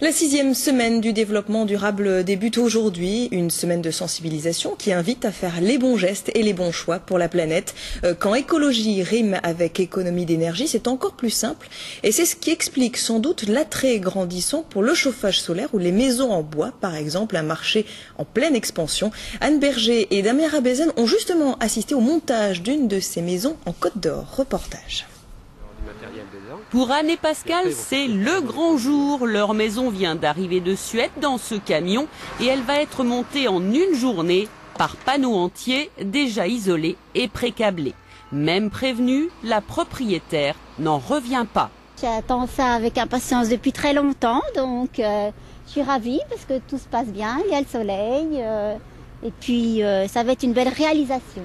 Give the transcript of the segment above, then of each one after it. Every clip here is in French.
La 6e semaine du développement durable débute aujourd'hui, une semaine de sensibilisation qui invite à faire les bons gestes et les bons choix pour la planète. Quand écologie rime avec économie d'énergie, c'est encore plus simple et c'est ce qui explique sans doute l'attrait grandissant pour le chauffage solaire ou les maisons en bois, par exemple, un marché en pleine expansion. Anne Berger et Damien Rabézen ont justement assisté au montage d'une de ces maisons en Côte d'Or. Reportage. Pour Anne et Pascal, c'est le grand jour. Leur maison vient d'arriver de Suède dans ce camion et elle va être montée en une journée par panneaux entiers déjà isolés et précablés. Même prévenue, la propriétaire n'en revient pas. J'attends ça avec impatience depuis très longtemps, donc je suis ravie parce que tout se passe bien, il y a le soleil et puis ça va être une belle réalisation.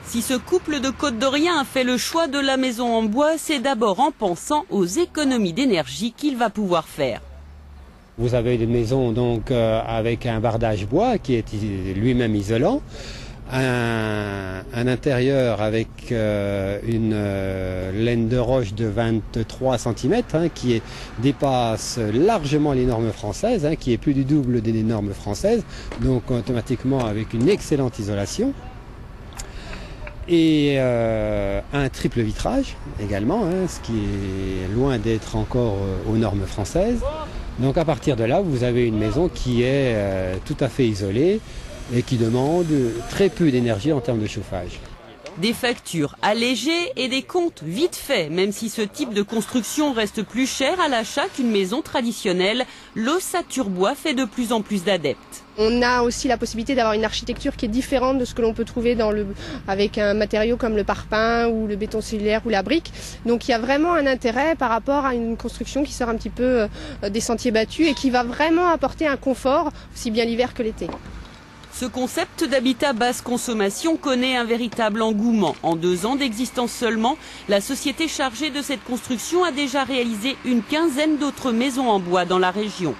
Si ce couple de Côte-d'Oriens a fait le choix de la maison en bois, c'est d'abord en pensant aux économies d'énergie qu'il va pouvoir faire. Vous avez une maison donc avec un bardage bois qui est lui-même isolant, un intérieur avec une laine de roche de 23 cm qui dépasse largement les normes françaises, qui est plus du double des normes françaises, donc automatiquement avec une excellente isolation. Et un triple vitrage également, ce qui est loin d'être encore aux normes françaises. Donc à partir de là, vous avez une maison qui est tout à fait isolée et qui demande très peu d'énergie en termes de chauffage. Des factures allégées et des comptes vite faits. Même si ce type de construction reste plus cher à l'achat qu'une maison traditionnelle, l'ossature bois fait de plus en plus d'adeptes. On a aussi la possibilité d'avoir une architecture qui est différente de ce que l'on peut trouver avec un matériau comme le parpaing ou le béton cellulaire ou la brique. Donc il y a vraiment un intérêt par rapport à une construction qui sort un petit peu des sentiers battus et qui va vraiment apporter un confort aussi bien l'hiver que l'été. Ce concept d'habitat basse consommation connaît un véritable engouement. En 2 ans d'existence seulement, la société chargée de cette construction a déjà réalisé une quinzaine d'autres maisons en bois dans la région.